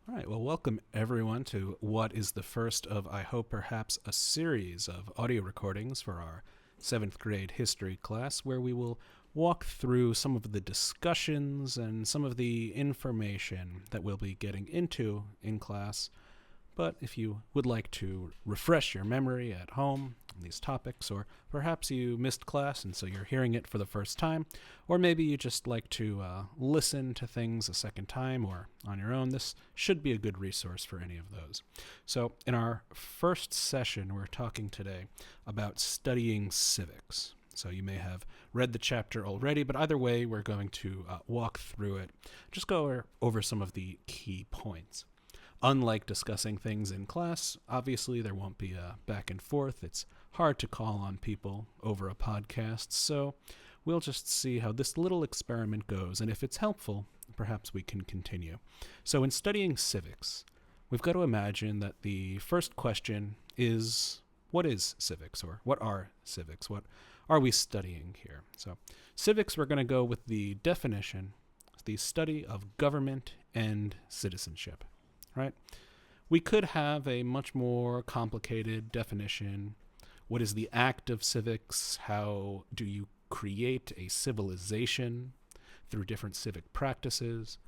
All right, well, welcome everyone to what is the first of, I hope, perhaps a series of audio recordings for our 7th grade history class, where we will walk through some of the discussions and some of the information that we'll be getting into in class. But if you would like to refresh your memory at home on these topics, or perhaps you missed class and so you're hearing it for the first time, or maybe you just like to listen to things a second time or on your own, this should be a good resource for any of those. So in our first session, we're talking today about studying civics. So you may have read the chapter already, but either way, we're going to walk through it, just go over some of the key points. Unlike discussing things in class, obviously there won't be a back and forth. It's hard to call on people over a podcast, so we'll just see how this little experiment goes, and if it's helpful, perhaps we can continue. So in studying civics, we've got to imagine that the first question is, what is civics, or what are civics? What are we studying here? So civics, we're going to go with the definition, the study of government and citizenship. Right? We could have a much more complicated definition. What is the act of civics? How do you create a civilization through different civic practices?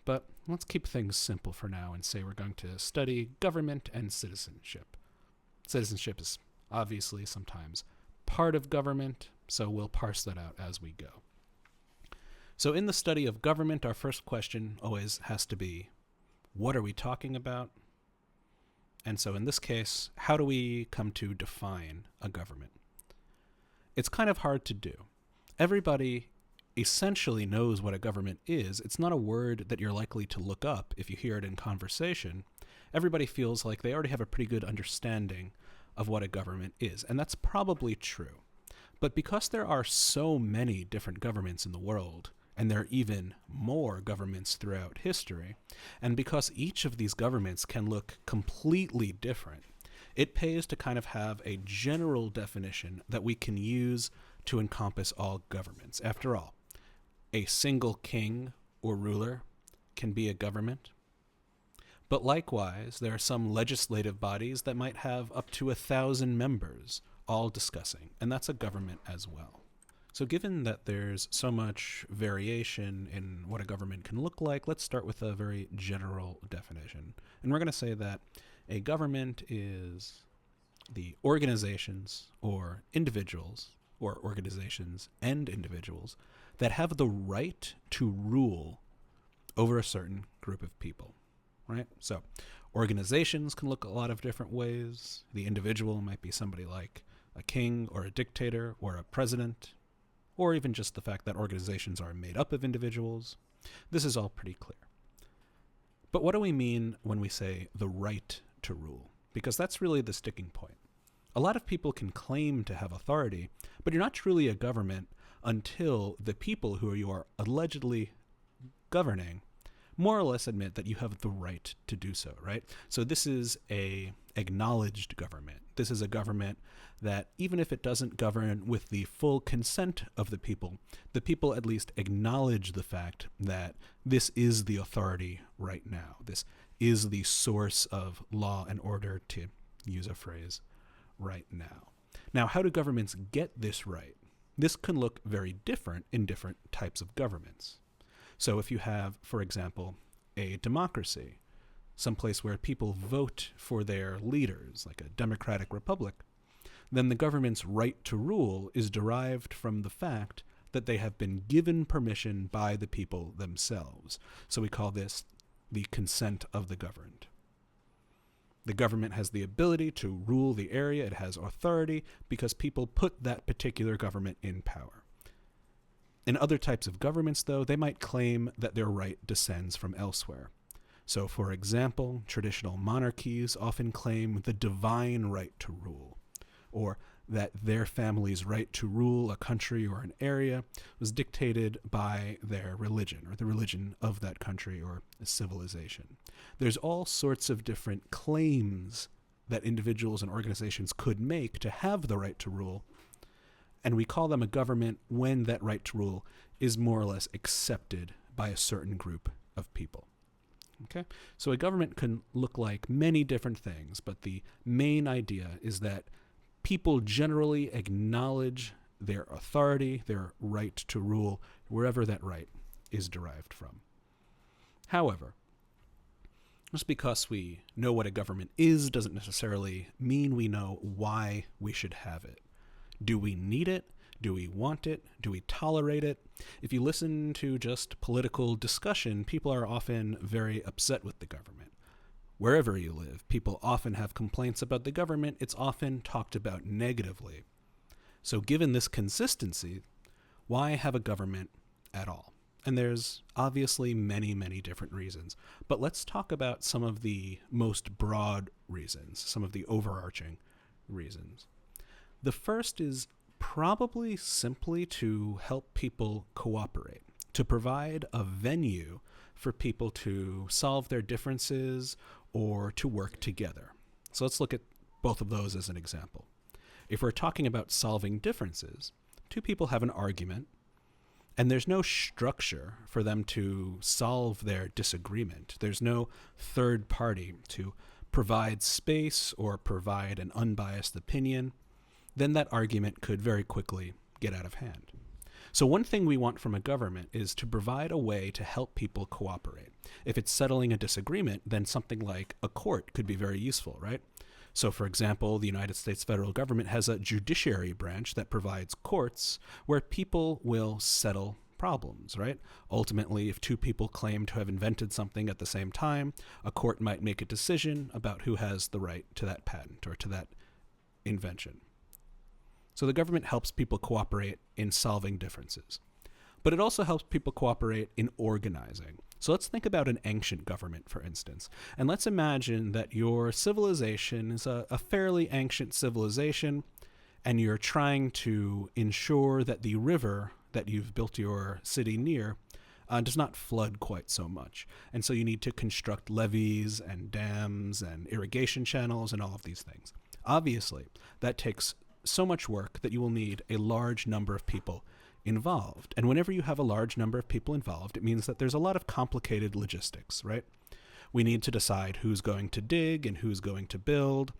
But let's keep things simple for now and say we're going to study government and citizenship. Citizenship is obviously sometimes part of government, so we'll parse that out as we go. So in the study of government, our first question always has to be, what are we talking about? And so in this case, how do we come to define a government? It's kind of hard to do. Everybody essentially knows what a government is. It's not a word that you're likely to look up if you hear it in conversation. Everybody feels like they already have a pretty good understanding of what a government is, and that's probably true. But because there are so many different governments in the world, and there are even more governments throughout history, and because each of these governments can look completely different, it pays to kind of have a general definition that we can use to encompass all governments. After all, a single king or ruler can be a government, but likewise, there are some legislative bodies that might have up to 1,000 members all discussing, and that's a government as well. So given that there's so much variation in what a government can look like, let's start with a very general definition. And we're going to say that a government is the organizations or individuals, or organizations and individuals, that have the right to rule over a certain group of people, right? So organizations can look a lot of different ways. The individual might be somebody like a king or a dictator or a president, or even just the fact that organizations are made up of individuals. This is all pretty clear. But what do we mean when we say the right to rule? Because that's really the sticking point. A lot of people can claim to have authority, but you're not truly a government until the people who you are allegedly governing more or less admit that you have the right to do so, right? So this is a acknowledged government. This is a government that even if it doesn't govern with the full consent of the people at least acknowledge the fact that this is the authority right now. This is the source of law and order, to use a phrase, right now. Now, how do governments get this right? This can look very different in different types of governments. So if you have, for example, a democracy, someplace where people vote for their leaders, like a democratic republic, then the government's right to rule is derived from the fact that they have been given permission by the people themselves. So we call this the consent of the governed. The government has the ability to rule the area. It has authority because people put that particular government in power. In other types of governments, though, they might claim that their right descends from elsewhere. So, for example, traditional monarchies often claim the divine right to rule, or that their family's right to rule a country or an area was dictated by their religion, or the religion of that country or civilization. There's all sorts of different claims that individuals and organizations could make to have the right to rule, and we call them a government when that right to rule is more or less accepted by a certain group of people. Okay? So a government can look like many different things, but the main idea is that people generally acknowledge their authority, their right to rule, wherever that right is derived from. However, just because we know what a government is doesn't necessarily mean we know why we should have it. Do we need it? Do we want it? Do we tolerate it? If you listen to just political discussion, people are often very upset with the government. Wherever you live, people often have complaints about the government. It's often talked about negatively. So given this consistency, why have a government at all? And there's obviously many, many different reasons. But let's talk about some of the most broad reasons, some of the overarching reasons. The first is probably simply to help people cooperate, to provide a venue for people to solve their differences or to work together. So let's look at both of those as an example. If we're talking about solving differences, two people have an argument, and there's no structure for them to solve their disagreement. There's no third party to provide space or provide an unbiased opinion. Then that argument could very quickly get out of hand. So one thing we want from a government is to provide a way to help people cooperate. If it's settling a disagreement, then something like a court could be very useful, right? So, for example, the United States federal government has a judiciary branch that provides courts where people will settle problems, right? Ultimately, if two people claim to have invented something at the same time, a court might make a decision about who has the right to that patent or to that invention. So the government helps people cooperate in solving differences. But it also helps people cooperate in organizing. So let's think about an ancient government, for instance. And let's imagine that your civilization is a fairly ancient civilization, and you're trying to ensure that the river that you've built your city near does not flood quite so much. And so you need to construct levees and dams and irrigation channels and all of these things. Obviously, that takes so much work that you will need a large number of people involved. And whenever you have a large number of people involved, it means that there's a lot of complicated logistics, right? We need to decide who's going to dig and who's going to build.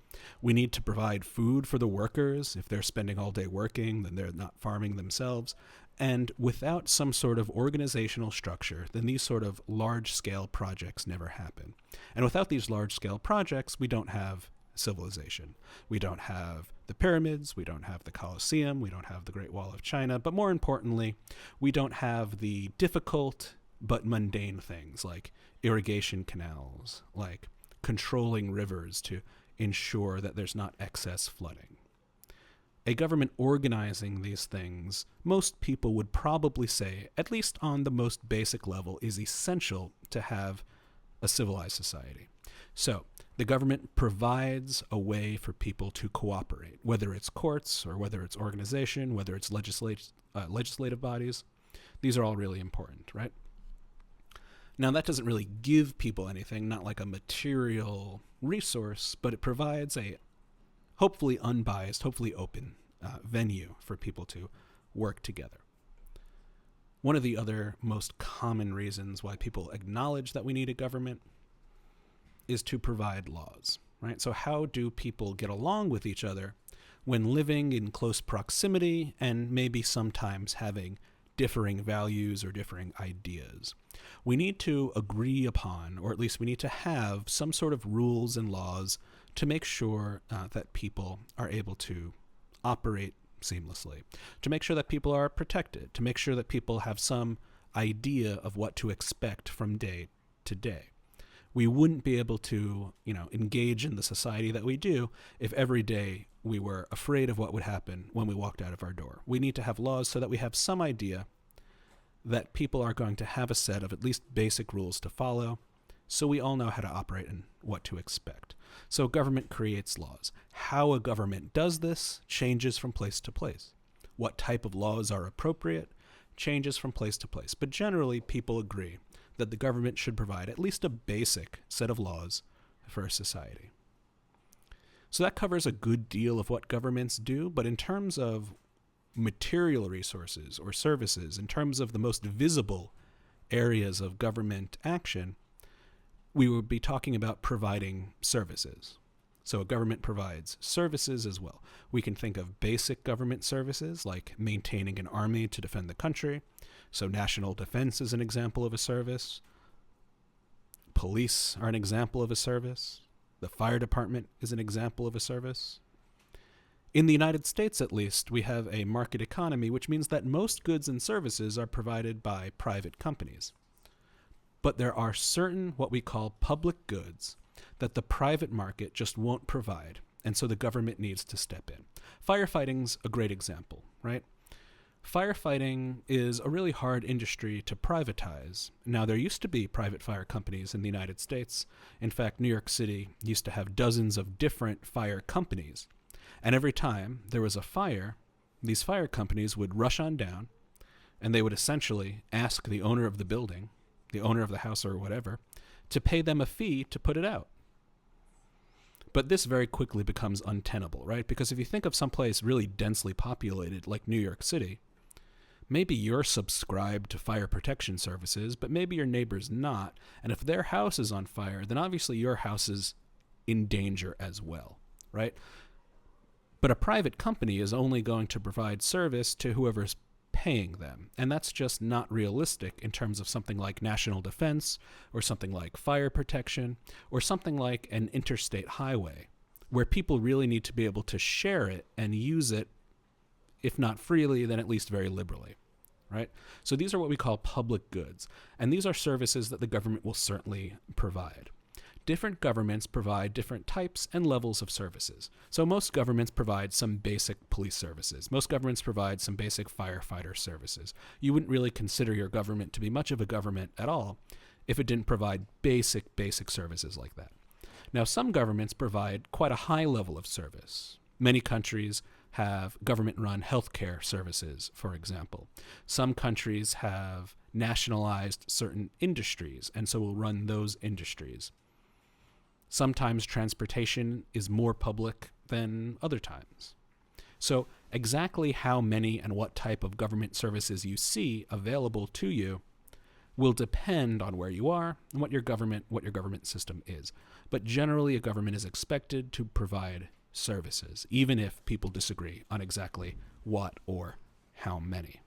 We need to provide food for the workers. If they're spending all day working, then they're not farming themselves. And without some sort of organizational structure, then these sort of large-scale projects never happen. And without these large-scale projects, we don't have civilization. We don't have the pyramids, we don't have the Colosseum, we don't have the Great Wall of China, but more importantly, we don't have the difficult but mundane things like irrigation canals, like controlling rivers to ensure that there's not excess flooding. A government organizing these things, most people would probably say, at least on the most basic level, is essential to have a civilized society. So, the government provides a way for people to cooperate, whether it's courts or whether it's organization, whether it's legislative bodies. These are all really important, right? Now, that doesn't really give people anything, not like a material resource, but it provides a hopefully unbiased, hopefully open venue for people to work together. One of the other most common reasons why people acknowledge that we need a government is to provide laws, right? So how do people get along with each other when living in close proximity and maybe sometimes having differing values or differing ideas? We need to agree upon, or at least we need to have some sort of rules and laws to make sure that people are able to operate seamlessly, to make sure that people are protected, to make sure that people have some idea of what to expect from day to day. We wouldn't be able to, engage in the society that we do if every day we were afraid of what would happen when we walked out of our door. We need to have laws so that we have some idea that people are going to have a set of at least basic rules to follow, so we all know how to operate and what to expect. So government creates laws. How a government does this changes from place to place. What type of laws are appropriate changes from place to place. But generally, people agree that the government should provide at least a basic set of laws for a society. So that covers a good deal of what governments do, but in terms of material resources or services, in terms of the most visible areas of government action, we would be talking about providing services. So a government provides services as well. We can think of basic government services like maintaining an army to defend the country. So national defense is an example of a service. Police are an example of a service. The fire department is an example of a service. In the United States, at least, we have a market economy, which means that most goods and services are provided by private companies. But there are certain what we call public goods that the private market just won't provide, and so the government needs to step in. Firefighting's a great example, right? Firefighting is a really hard industry to privatize. Now, there used to be private fire companies in the United States. In fact, New York City used to have dozens of different fire companies. And every time there was a fire, these fire companies would rush on down, and they would essentially ask the owner of the building, the owner of the house or whatever, to pay them a fee to put it out. But this very quickly becomes untenable, right? Because if you think of someplace really densely populated like New York City, maybe you're subscribed to fire protection services, but maybe your neighbor's not. And if their house is on fire, then obviously your house is in danger as well, right? But a private company is only going to provide service to whoever's paying them. And that's just not realistic in terms of something like national defense or something like fire protection or something like an interstate highway where people really need to be able to share it and use it, if not freely, then at least very liberally, right? So these are what we call public goods. And these are services that the government will certainly provide. Different governments provide different types and levels of services. So most governments provide some basic police services. Most governments provide some basic firefighter services. You wouldn't really consider your government to be much of a government at all if it didn't provide basic services like that. Now, some governments provide quite a high level of service. Many countries have government-run healthcare services, for example. Some countries have nationalized certain industries, and so will run those industries. Sometimes transportation is more public than other times. So exactly how many and what type of government services you see available to you will depend on where you are and what your government system is. But generally, a government is expected to provide services, even if people disagree on exactly what or how many.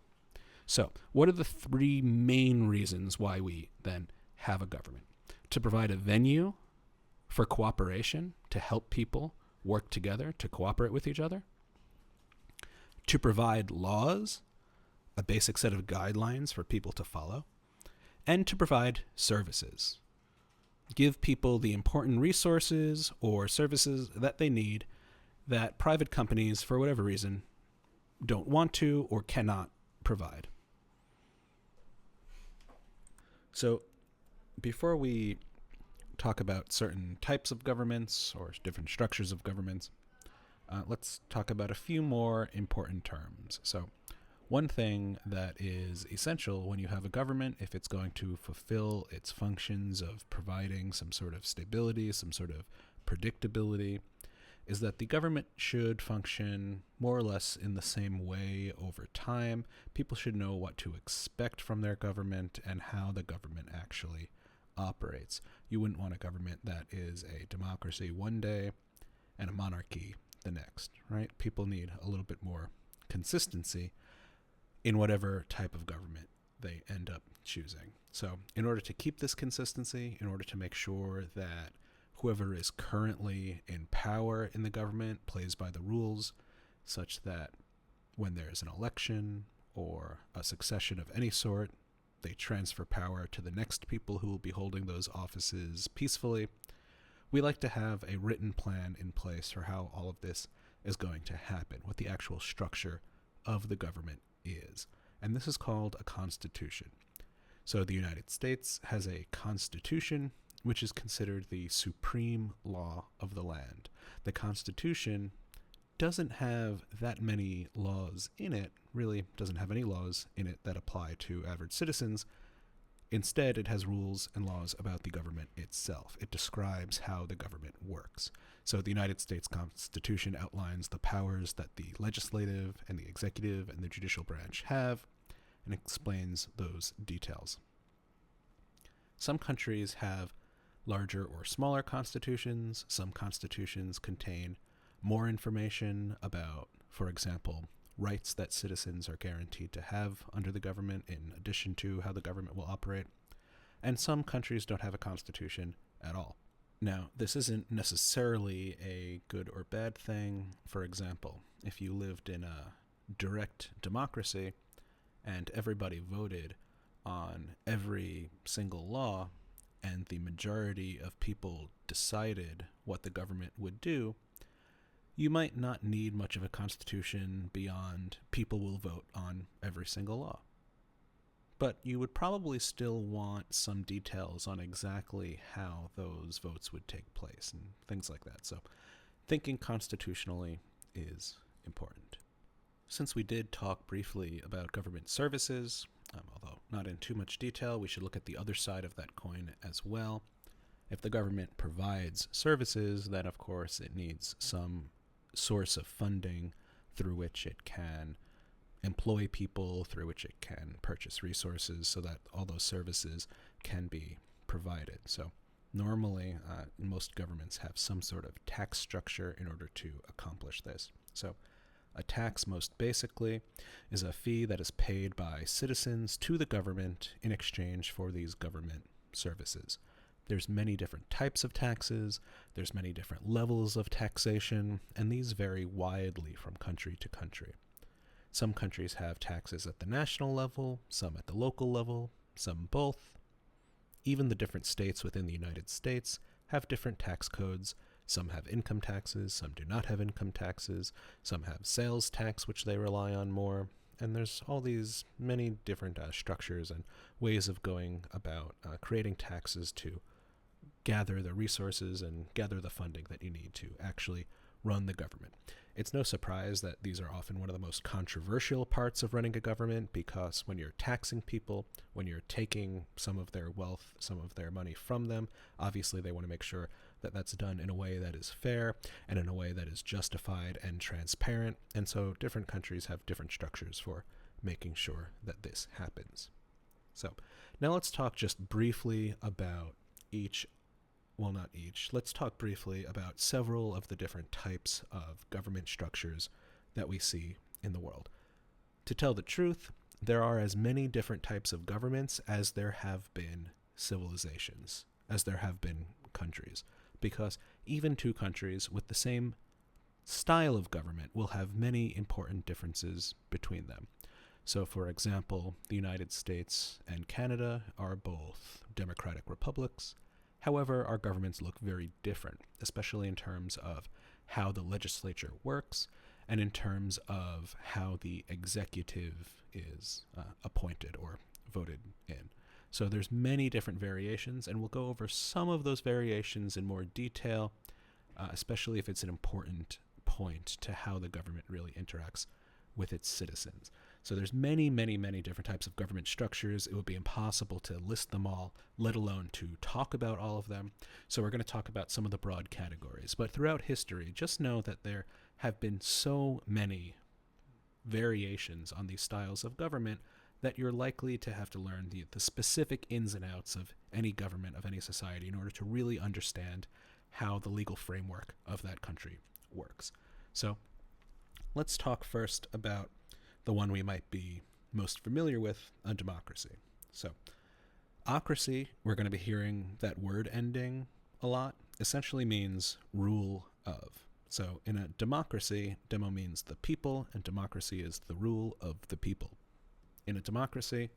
So what are the three main reasons why we then have a government? To provide a venue for cooperation, to help people work together, to cooperate with each other, to provide laws, a basic set of guidelines for people to follow, and to provide services. Give people the important resources or services that they need that private companies, for whatever reason, don't want to or cannot provide. So, before we talk about certain types of governments or different structures of governments, let's talk about a few more important terms. So one thing that is essential when you have a government, if it's going to fulfill its functions of providing some sort of stability, some sort of predictability, is that the government should function more or less in the same way over time. People should know what to expect from their government and how the government actually operates. You wouldn't want a government that is a democracy one day and a monarchy the next, right? People need a little bit more consistency in whatever type of government they end up choosing. So in order to keep this consistency, in order to make sure that whoever is currently in power in the government plays by the rules, such that when there's an election or a succession of any sort, they transfer power to the next people who will be holding those offices peacefully. We like to have a written plan in place for how all of this is going to happen, what the actual structure of the government is. And this is called a constitution. So the United States has a constitution, which is considered the supreme law of the land. The Constitution doesn't have that many laws in it, really doesn't have any laws in it that apply to average citizens. Instead, it has rules and laws about the government itself. It describes how the government works. So the United States Constitution outlines the powers that the legislative and the executive and the judicial branch have and explains those details. Some countries have larger or smaller constitutions. Some constitutions contain more information about, for example, rights that citizens are guaranteed to have under the government in addition to how the government will operate. And some countries don't have a constitution at all. Now, this isn't necessarily a good or bad thing. For example, if you lived in a direct democracy and everybody voted on every single law and the majority of people decided what the government would do, you might not need much of a constitution beyond people will vote on every single law. But you would probably still want some details on exactly how those votes would take place and things like that. So thinking constitutionally is important. Since we did talk briefly about government services, although not in too much detail, we should look at the other side of that coin as well. If the government provides services, then of course it needs some source of funding through which it can employ people, through which it can purchase resources so that all those services can be provided. So normally, most governments have some sort of tax structure in order to accomplish this. So a tax, most basically, is a fee that is paid by citizens to the government in exchange for these government services. There's many different types of taxes, there's many different levels of taxation, and these vary widely from country to country. Some countries have taxes at the national level, some at the local level, some both. Even the different states within the United States have different tax codes. Some have income taxes, some do not have income taxes, some have sales tax, which they rely on more. And there's all these many different structures and ways of going about creating taxes to gather the resources and gather the funding that you need to actually run the government. It's no surprise that these are often one of the most controversial parts of running a government, because when you're taxing people, when you're taking some of their wealth, some of their money from them, obviously they want to make sure that that's done in a way that is fair and in a way that is justified and transparent. And so different countries have different structures for making sure that this happens. So now let's talk just briefly about let's talk briefly about several of the different types of government structures that we see in the world. To tell the truth, there are as many different types of governments as there have been civilizations, as there have been countries, because even two countries with the same style of government will have many important differences between them. So, for example, the United States and Canada are both democratic republics. However, our governments look very different, especially in terms of how the legislature works and in terms of how the executive is appointed or voted in. So there's many different variations, and we'll go over some of those variations in more detail, especially if it's an important point to how the government really interacts with its citizens. So there's many, many, many different types of government structures. It would be impossible to list them all, let alone to talk about all of them. So we're going to talk about some of the broad categories. But throughout history, just know that there have been so many variations on these styles of government that you're likely to have to learn the specific ins and outs of any government, of any society, in order to really understand how the legal framework of that country works. So let's talk first about the one we might be most familiar with, a democracy. So, ocracy, we're going to be hearing that word ending a lot, essentially means rule of. So, in a democracy, demo means the people, and democracy is the rule of the people. In a democracy,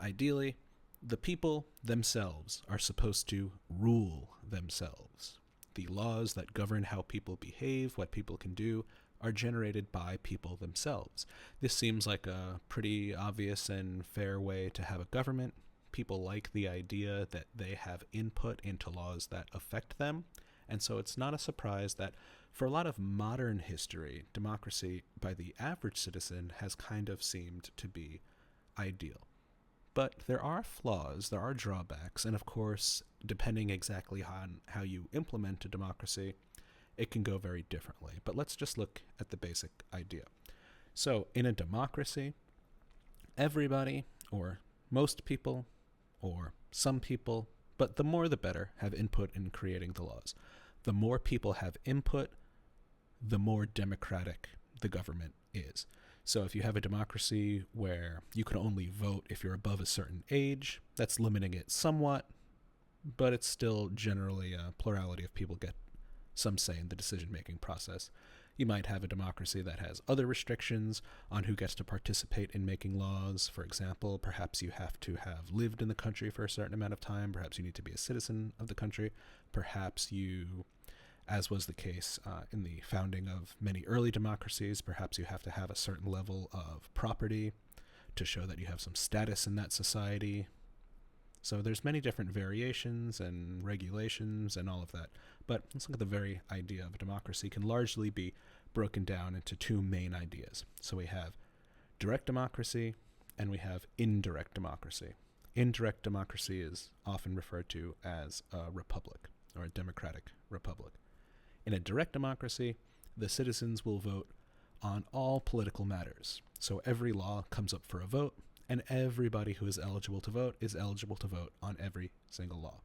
ideally, the people themselves are supposed to rule themselves. The laws that govern how people behave, what people can do, are generated by people themselves. This seems like a pretty obvious and fair way to have a government. People like the idea that they have input into laws that affect them, and so it's not a surprise that for a lot of modern history, democracy by the average citizen has kind of seemed to be ideal. But there are flaws, there are drawbacks, and of course, depending exactly on how you implement a democracy, it can go very differently. But let's just look at the basic idea. So in a democracy, everybody, or most people, or some people, but the more the better, have input in creating the laws. The more people have input, the more democratic the government is. So if you have a democracy where you can only vote if you're above a certain age, that's limiting it somewhat, but it's still generally a plurality of people get some say in the decision-making process. You might have a democracy that has other restrictions on who gets to participate in making laws. For example, perhaps you have to have lived in the country for a certain amount of time. Perhaps you need to be a citizen of the country. Perhaps you, as was the case in the founding of many early democracies, perhaps you have to have a certain level of property to show that you have some status in that society. So there's many different variations and regulations and all of that. But let's look at the very idea of democracy can largely be broken down into two main ideas. So we have direct democracy and we have indirect democracy. Indirect democracy is often referred to as a republic or a democratic republic. In a direct democracy, the citizens will vote on all political matters. So every law comes up for a vote, and everybody who is eligible to vote on every single law.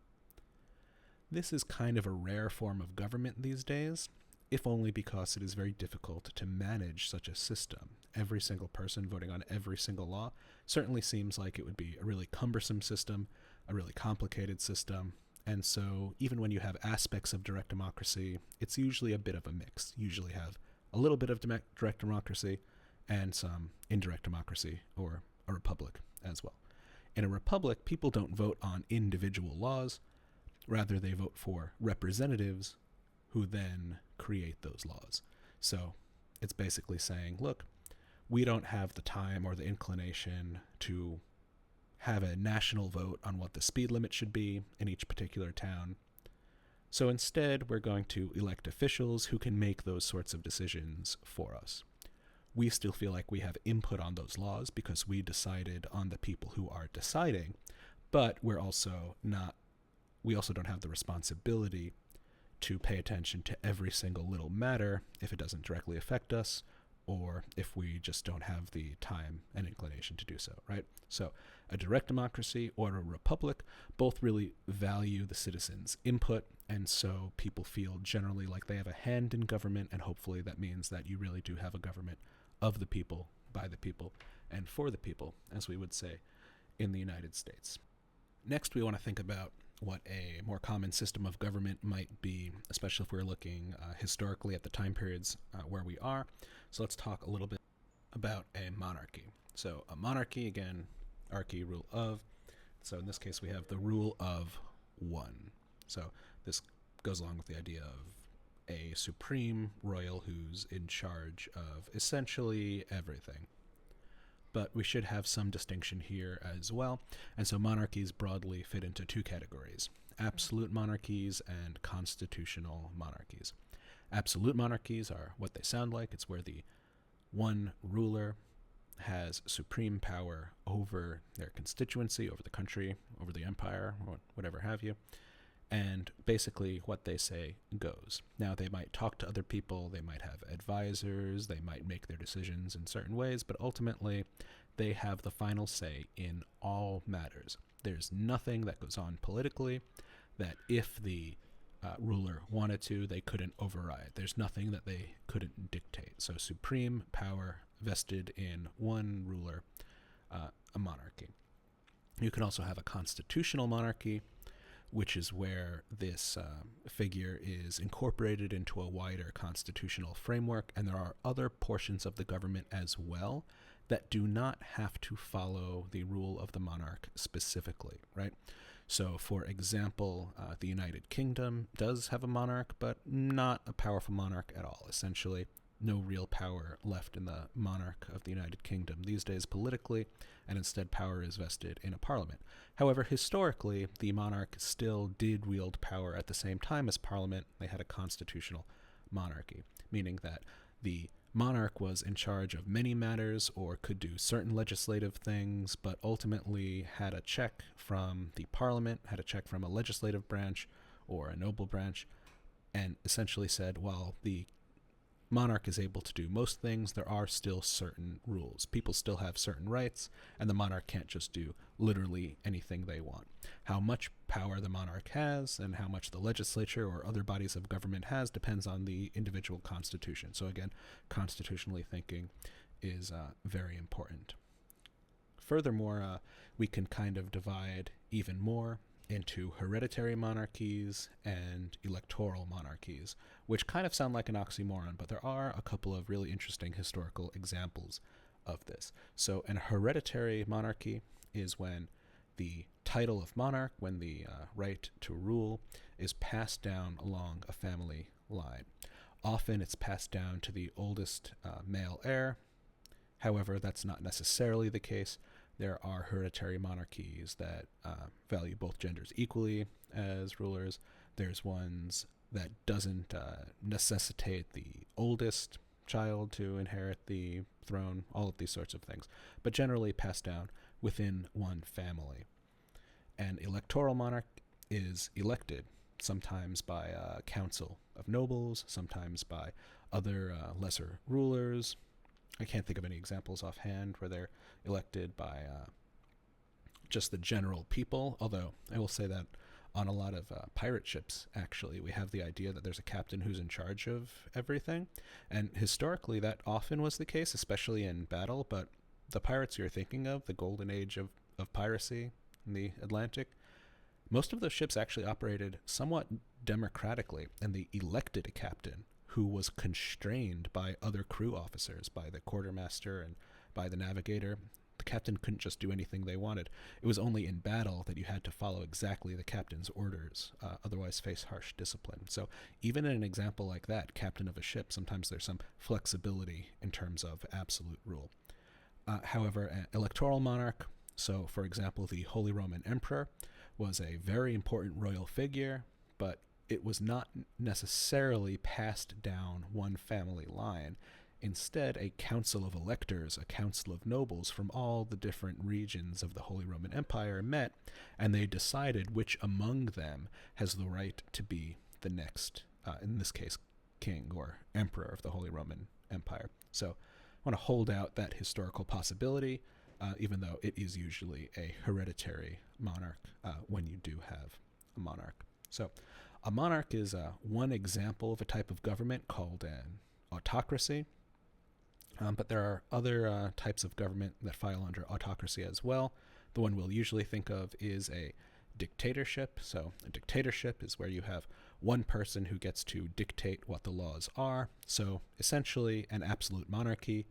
This is kind of a rare form of government these days, if only because it is very difficult to manage such a system. Every single person voting on every single law certainly seems like it would be a really cumbersome system, a really complicated system, and so even when you have aspects of direct democracy, it's usually a bit of a mix. You usually have a little bit of direct democracy and some indirect democracy, or a republic as well. In a republic, people don't vote on individual laws. Rather, they vote for representatives who then create those laws. So it's basically saying, look, we don't have the time or the inclination to have a national vote on what the speed limit should be in each particular town. So instead, we're going to elect officials who can make those sorts of decisions for us. We still feel like we have input on those laws because we decided on the people who are deciding, but we also don't have the responsibility to pay attention to every single little matter if it doesn't directly affect us, or if we just don't have the time and inclination to do so, right? So a direct democracy or a republic both really value the citizens' input, and so people feel generally like they have a hand in government, and hopefully that means that you really do have a government of the people, by the people, and for the people, as we would say in the United States. Next, we want to think about what a more common system of government might be, especially if we're looking historically at the time periods where we are. So let's talk a little bit about a monarchy. So a monarchy, again, archy, rule of. So in this case, we have the rule of one. So this goes along with the idea of a supreme royal who's in charge of essentially everything. But we should have some distinction here as well. And so monarchies broadly fit into two categories: absolute monarchies and constitutional monarchies. Absolute monarchies are what they sound like. It's where the one ruler has supreme power over their constituency, over the country, over the empire, or whatever have you. And basically what they say goes. Now, they might talk to other people, they might have advisors, they might make their decisions in certain ways, but ultimately they have the final say in all matters. There's nothing that goes on politically that if the ruler wanted to, they couldn't override. There's nothing that they couldn't dictate. So supreme power vested in one ruler, a monarchy. You can also have a constitutional monarchy, which is where this figure is incorporated into a wider constitutional framework, and there are other portions of the government as well that do not have to follow the rule of the monarch specifically, right? So, for example, the United Kingdom does have a monarch, but not a powerful monarch at all. Essentially, no real power left in the monarch of the United Kingdom these days politically, and instead power is vested in a parliament. However, historically, the monarch still did wield power at the same time as parliament. They had a constitutional monarchy, meaning that the monarch was in charge of many matters or could do certain legislative things, but ultimately had a check from the parliament, had a check from a legislative branch or a noble branch, and essentially said, well, the monarch is able to do most things, there are still certain rules. People still have certain rights, and the monarch can't just do literally anything they want. How much power the monarch has and how much the legislature or other bodies of government has depends on the individual constitution. So again, constitutionally thinking is very important. Furthermore, we can kind of divide even more into hereditary monarchies and electoral monarchies, which kind of sound like an oxymoron, but there are a couple of really interesting historical examples of this. So an hereditary monarchy is when the title of monarch, when the right to rule, is passed down along a family line. Often it's passed down to the oldest male heir. However, that's not necessarily the case. There are hereditary monarchies that value both genders equally as rulers. There's ones that doesn't necessitate the oldest child to inherit the throne, all of these sorts of things, but generally passed down within one family. An electoral monarch is elected, sometimes by a council of nobles, sometimes by other lesser rulers. I can't think of any examples offhand where they're elected by just the general people, although I will say that on a lot of pirate ships, actually, we have the idea that there's a captain who's in charge of everything, and historically that often was the case, especially in battle, but the pirates you're thinking of, the golden age of piracy in the Atlantic, most of those ships actually operated somewhat democratically, and they elected a captain who was constrained by other crew officers, by the quartermaster and by the navigator. The captain couldn't just do anything they wanted. It was only in battle that you had to follow exactly the captain's orders, otherwise face harsh discipline. So even in an example like that, captain of a ship, sometimes there's some flexibility in terms of absolute rule. However, an electoral monarch, so for example, the Holy Roman Emperor, was a very important royal figure, but it was not necessarily passed down one family line. Instead, a council of electors, a council of nobles from all the different regions of the Holy Roman Empire met, and they decided which among them has the right to be the next, in this case, king or emperor of the Holy Roman Empire. So I want to hold out that historical possibility, even though it is usually a hereditary monarch when you do have a monarch. So a monarch is one example of a type of government called an autocracy, but there are other types of government that file under autocracy as well. The one we'll usually think of is a dictatorship. So a dictatorship is where you have one person who gets to dictate what the laws are. So essentially an absolute monarchy,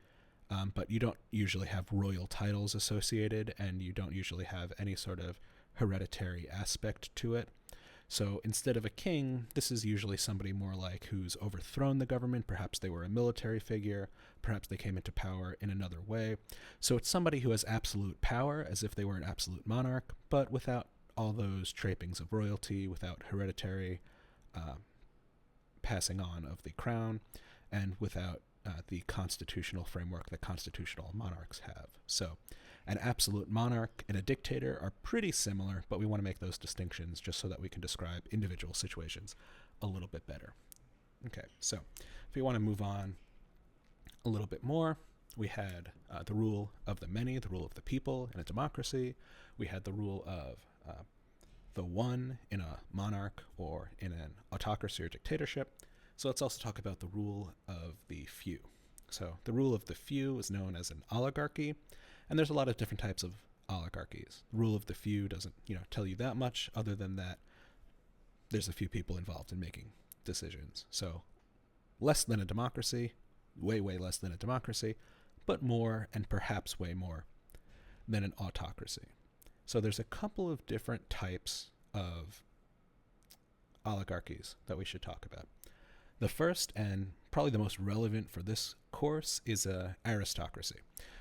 but you don't usually have royal titles associated, and you don't usually have any sort of hereditary aspect to it. So instead of a king, this is usually somebody more like who's overthrown the government. Perhaps they were a military figure. Perhaps they came into power in another way. So it's somebody who has absolute power, as if they were an absolute monarch, but without all those trappings of royalty, without hereditary passing on of the crown, and without the constitutional framework that constitutional monarchs have. So an absolute monarch and a dictator are pretty similar, but we want to make those distinctions just so that we can describe individual situations a little bit better. Okay, so if we want to move on a little bit more, we had the rule of the many, the rule of the people in a democracy. We had the rule of the one in a monarch or in an autocracy or dictatorship. So let's also talk about the rule of the few. So the rule of the few is known as an oligarchy, and there's a lot of different types of oligarchies. The rule of the few doesn't, tell you that much, other than that there's a few people involved in making decisions. So less than a democracy, way less than a democracy, but more and perhaps way more than an autocracy. So there's a couple of different types of oligarchies that we should talk about. The first, and probably the most relevant for this course, is an aristocracy.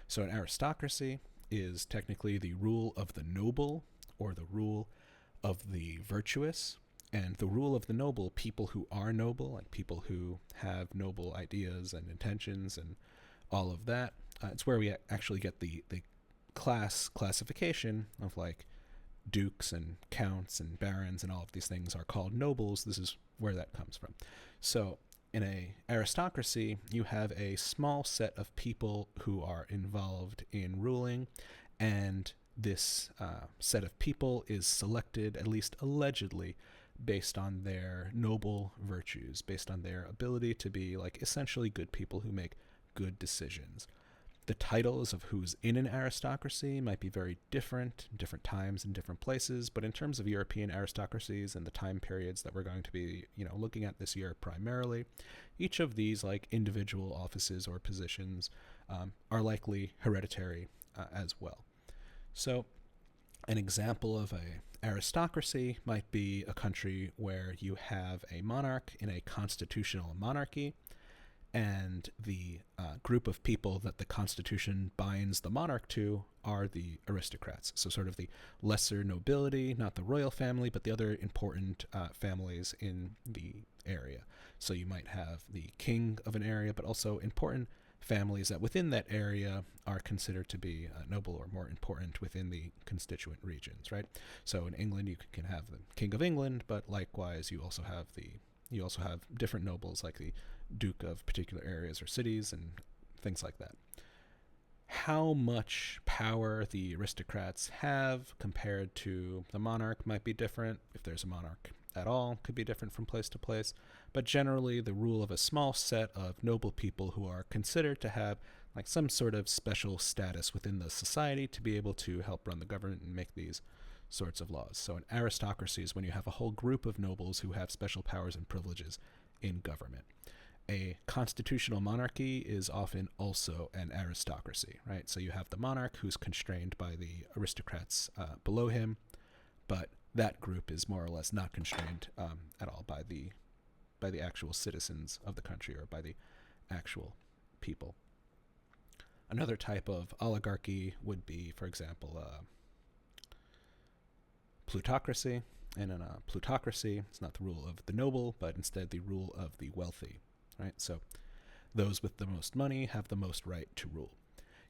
So an aristocracy is technically the rule of the noble, or the rule of the virtuous. And the rule of the noble, people who are noble, like people who have noble ideas and intentions and all of that, it's where we actually get the classification of like dukes and counts and barons and all of these things are called nobles. This is where that comes from. So In a aristocracy, you have a small set of people who are involved in ruling, and this set of people is selected, at least allegedly, based on their noble virtues, based on their ability to be like essentially good people who make good decisions. The titles of who's in an aristocracy might be very different times and different places, but in terms of European aristocracies and the time periods that we're going to be, looking at this year primarily, each of these like individual offices or positions are likely hereditary as well. So an example of a aristocracy might be a country where you have a monarch in a constitutional monarchy, and the group of people that the Constitution binds the monarch to are the aristocrats. So sort of the lesser nobility, not the royal family, but the other important families in the area. So you might have the king of an area, but also important families that within that area are considered to be noble or more important within the constituent regions, right? So in England, you can have the King of England, but likewise, you also have different nobles like the Duke of particular areas or cities and things like that. How much power the aristocrats have compared to the monarch might be different. If there's a monarch at all, could be different from place to place. But generally, the rule of a small set of noble people who are considered to have like some sort of special status within the society to be able to help run the government and make these sorts of laws. So an aristocracy is when you have a whole group of nobles who have special powers and privileges in government. A constitutional monarchy is often also an aristocracy, right? So you have the monarch who's constrained by the aristocrats below him, but that group is more or less not constrained at all by the actual citizens of the country or by the actual people. Another type of oligarchy would be, for example, plutocracy. And in a plutocracy, it's not the rule of the noble, but instead the rule of the wealthy, right? So those with the most money have the most right to rule.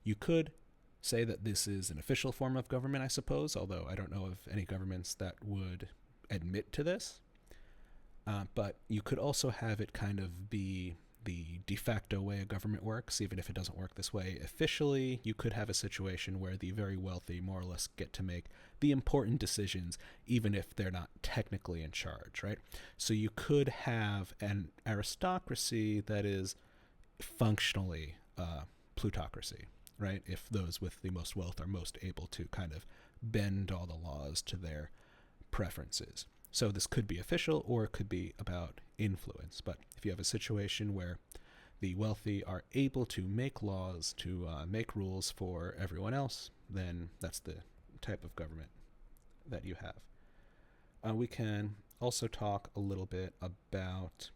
You could say that this is an official form of government, I suppose, although I don't know of any governments that would admit to this. But you could also have it kind of be the de facto way a government works, even if it doesn't work this way officially. You could have a situation where the very wealthy more or less get to make the important decisions, even if they're not technically in charge, right? So you could have an aristocracy that is functionally plutocracy, right? If those with the most wealth are most able to kind of bend all the laws to their preferences. So this could be official or it could be about influence. But if you have a situation where the wealthy are able to make laws, to make rules for everyone else, then that's the type of government that you have. We can also talk a little bit about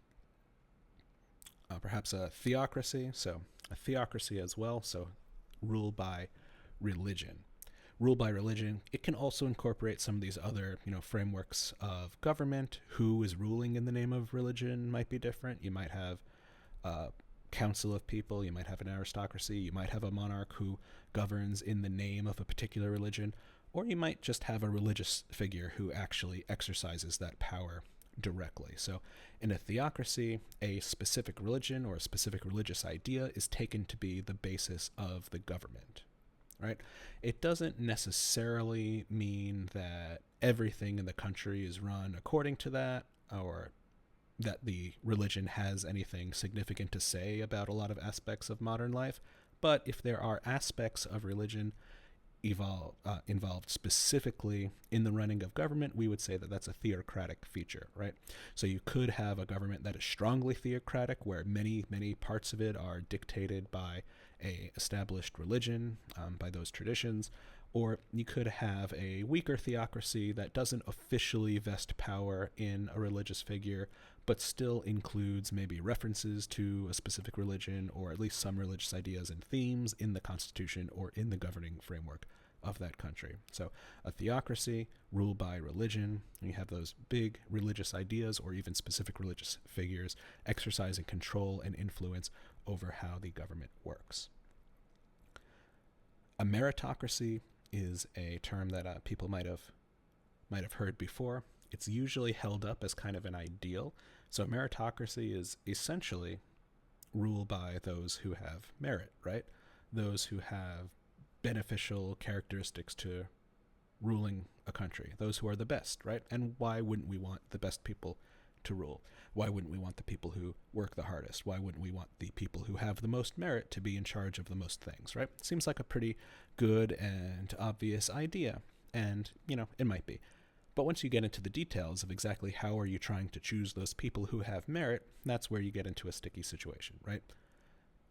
perhaps a theocracy. So a theocracy as well, so rule by religion. Rule by religion, it can also incorporate some of these other, frameworks of government. Who is ruling in the name of religion might be different. You might have a council of people, you might have an aristocracy, you might have a monarch who governs in the name of a particular religion, or you might just have a religious figure who actually exercises that power directly. So in a theocracy, a specific religion or a specific religious idea is taken to be the basis of the government. Right? It doesn't necessarily mean that everything in the country is run according to that, or that the religion has anything significant to say about a lot of aspects of modern life. But if there are aspects of religion involved specifically in the running of government, we would say that that's a theocratic feature, right? So you could have a government that is strongly theocratic, where many parts of it are dictated by a established religion, by those traditions, or you could have a weaker theocracy that doesn't officially vest power in a religious figure, but still includes maybe references to a specific religion, or at least some religious ideas and themes in the constitution or in the governing framework of that country. So a theocracy ruled by religion, you have those big religious ideas or even specific religious figures exercising control and influence over how the government works. A meritocracy is a term that people might have heard before. It's usually held up as kind of an ideal, So meritocracy is essentially rule by those who have merit, right? Those who have beneficial characteristics to ruling a country, those who are the best, right? And why wouldn't we want the best people to rule? Why wouldn't we want the people who work the hardest? Why wouldn't we want the people who have the most merit to be in charge of the most things, right? Seems like a pretty good and obvious idea, and, it might be. But once you get into the details of exactly how are you trying to choose those people who have merit, that's where you get into a sticky situation, right?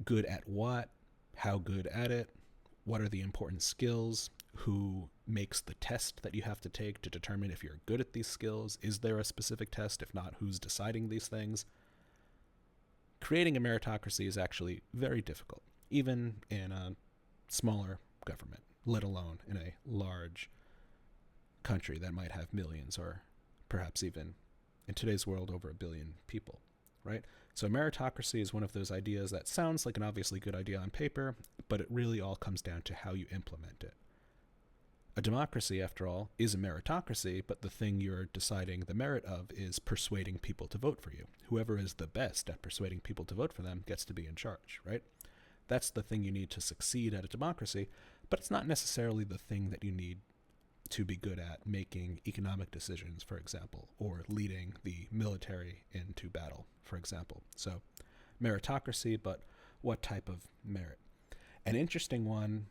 Good at what? How good at it? What are the important skills? Who makes the test that you have to take to determine if you're good at these skills? Is there a specific test? If not, who's deciding these things? Creating a meritocracy is actually very difficult, even in a smaller government, let alone in a large country that might have millions, or perhaps even in today's world over 1 billion people, right? So meritocracy is one of those ideas that sounds like an obviously good idea on paper, but it really all comes down to how you implement it. A democracy, after all, is a meritocracy, but the thing you're deciding the merit of is persuading people to vote for you. Whoever is the best at persuading people to vote for them gets to be in charge, right? That's the thing you need to succeed at a democracy, but it's not necessarily the thing that you need to be good at making economic decisions, for example, or leading the military into battle, for example. So meritocracy, but what type of merit? An interesting one,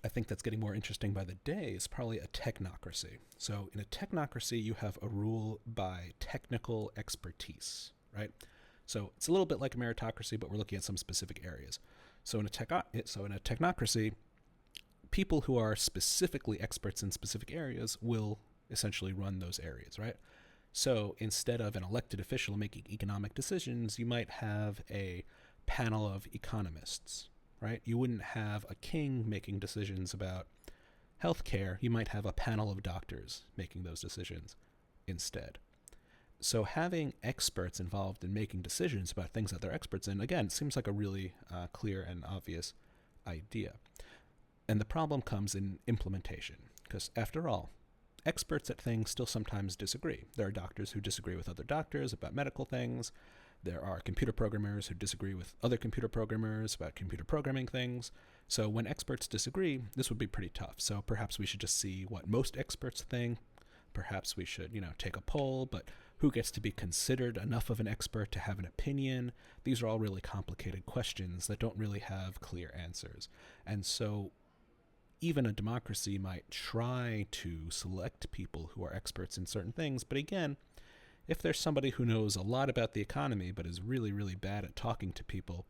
I think that's getting more interesting by the day, is probably a technocracy. So in a technocracy, you have a rule by technical expertise, right? So it's a little bit like a meritocracy, but we're looking at some specific areas. So in a technocracy, people who are specifically experts in specific areas will essentially run those areas, right? So instead of an elected official making economic decisions, you might have a panel of economists, right? You wouldn't have a king making decisions about healthcare. You might have a panel of doctors making those decisions instead. So having experts involved in making decisions about things that they're experts in, again, seems like a really clear and obvious idea. And the problem comes in implementation, because after all, experts at things still sometimes disagree. There are doctors who disagree with other doctors about medical things. There are computer programmers who disagree with other computer programmers about computer programming things. So when experts disagree, this would be pretty tough. So perhaps we should just see what most experts think. Perhaps we should, take a poll, but who gets to be considered enough of an expert to have an opinion? These are all really complicated questions that don't really have clear answers. And so even a democracy might try to select people who are experts in certain things, but again, if there's somebody who knows a lot about the economy but is really, really bad at talking to people,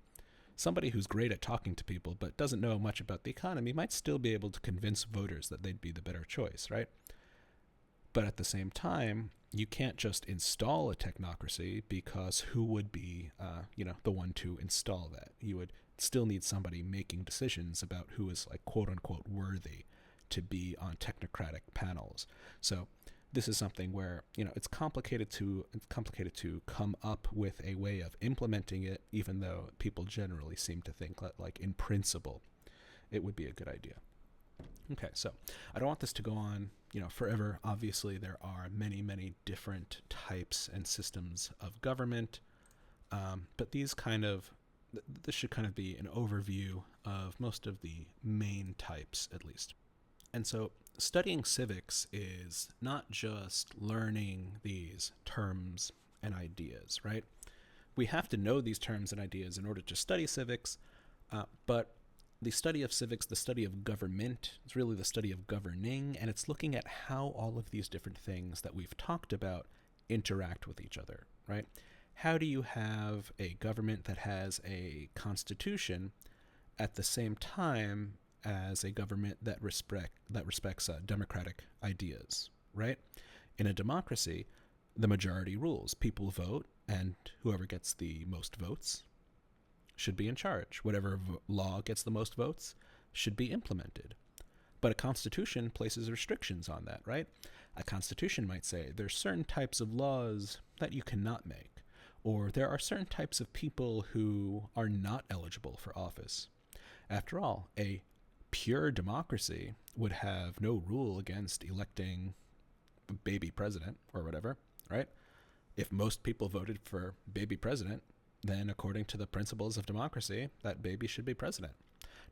somebody who's great at talking to people but doesn't know much about the economy might still be able to convince voters that they'd be the better choice, right? But at the same time, you can't just install a technocracy, because who would be, the one to install that? You would still need somebody making decisions about who is, like, quote unquote worthy to be on technocratic panels. So this is something where, it's complicated to come up with a way of implementing it, even though people generally seem to think that, like, in principle, it would be a good idea. Okay, so I don't want this to go on, forever. Obviously, there are many, many different types and systems of government, but this should kind of be an overview of most of the main types, at least. And so studying civics is not just learning these terms and ideas, right? We have to know these terms and ideas in order to study civics, but the study of civics, the study of government, is really the study of governing, and it's looking at how all of these different things that we've talked about interact with each other, right? How do you have a government that has a constitution at the same time as a government that respects democratic ideas, right? In a democracy, the majority rules. People vote, and whoever gets the most votes should be in charge. Whatever law gets the most votes should be implemented. But a constitution places restrictions on that, right? A constitution might say there's certain types of laws that you cannot make, or there are certain types of people who are not eligible for office. After all, a pure democracy would have no rule against electing a baby president or whatever, right? If most people voted for baby president, then according to the principles of democracy, that baby should be president.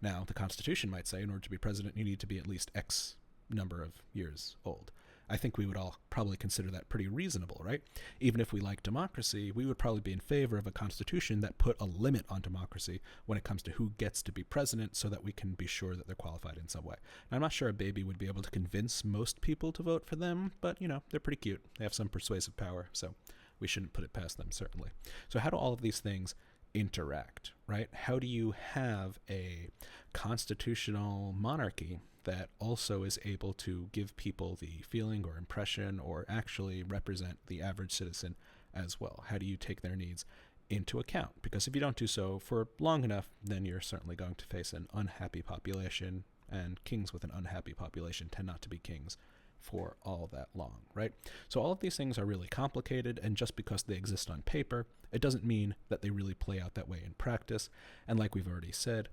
Now, the Constitution might say in order to be president, you need to be at least X number of years old. I think we would all probably consider that pretty reasonable, right? Even if we like democracy, we would probably be in favor of a constitution that put a limit on democracy when it comes to who gets to be president so that we can be sure that they're qualified in some way. Now, I'm not sure a baby would be able to convince most people to vote for them, but, they're pretty cute. They have some persuasive power, so we shouldn't put it past them, certainly. So how do all of these things interact, right? How do you have a constitutional monarchy that also is able to give people the feeling or impression or actually represent the average citizen as well? How do you take their needs into account? Because if you don't do so for long enough, then you're certainly going to face an unhappy population, and kings with an unhappy population tend not to be kings for all that long, right? So all of these things are really complicated, and just because they exist on paper, it doesn't mean that they really play out that way in practice. And like we've already said,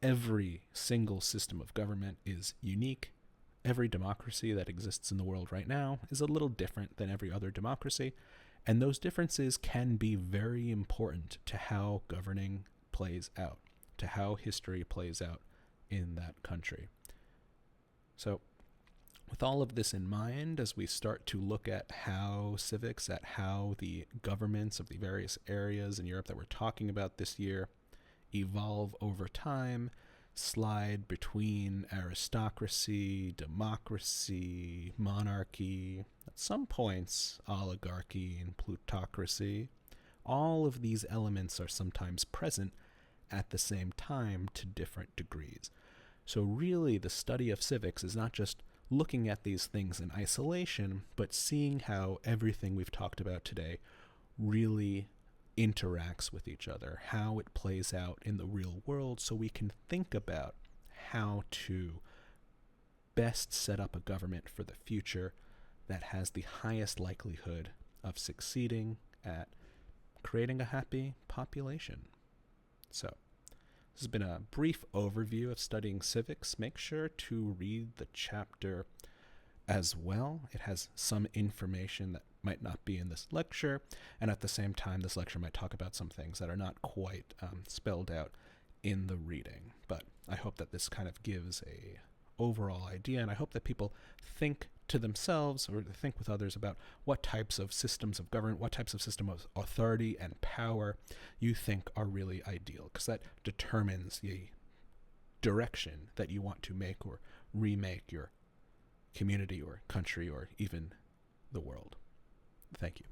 every single system of government is unique. Every democracy that exists in the world right now is a little different than every other democracy, and those differences can be very important to how governing plays out, to how history plays out in that country. So with all of this in mind, as we start to look at how civics, at how the governments of the various areas in Europe that we're talking about this year evolve over time, slide between aristocracy, democracy, monarchy, at some points oligarchy and plutocracy, all of these elements are sometimes present at the same time to different degrees. So really the study of civics is not just looking at these things in isolation, but seeing how everything we've talked about today really interacts with each other, how it plays out in the real world, so we can think about how to best set up a government for the future that has the highest likelihood of succeeding at creating a happy population. So this has been a brief overview of studying civics. Make sure to read the chapter as well. It has some information that might not be in this lecture, and at the same time, this lecture might talk about some things that are not quite spelled out in the reading. But I hope that this kind of gives a overall idea, and I hope that people think to themselves or think with others about what types of systems of government, what types of system of authority and power you think are really ideal, because that determines the direction that you want to make or remake your community or country or even the world. Thank you.